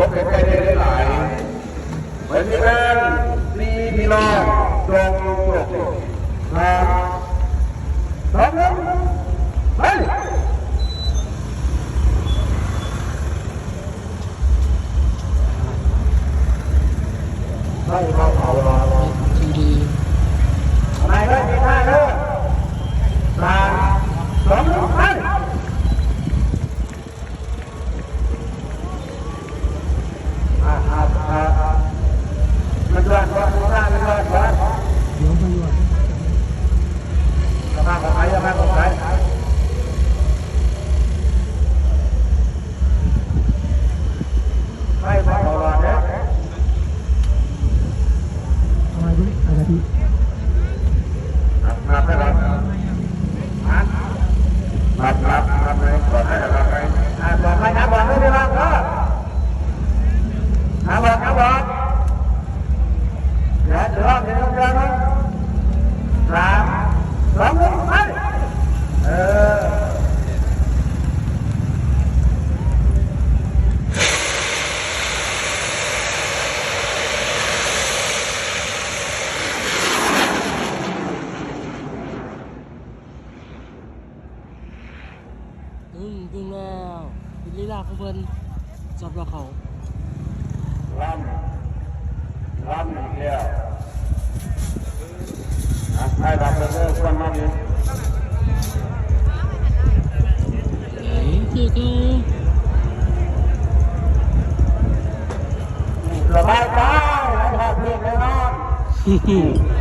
บเป็นไปได้หลายเหมือนที่นั่นมีพี่น้องตรงปกครับสองหนึ่งไปไม่เอาหรอกดีอะไรก็ดีได้เลยสามสองหนึ่งไปมันเดือดร้อนมันเดือดร้อนเดี๋ยวไปอยู่สภาพของใครสภาพของใครไม่พอหลอดเนี่ยอะไรด้วยอะไรที่รับได้รับรับเลยบอกให้รับไปบอกให้นะบอกไม่ได้รับก็บอกเดี๋ยวจะรอบเดี๋ยวจะรอบสามสองหนึ่งไปดึงแล้วเป็นลีลาของเพิ่นจับเราเขาล่ำอีกแล้วให้รับเรื่องคนมาดีคือสบายใจนะครับเพื่อนแน่นอน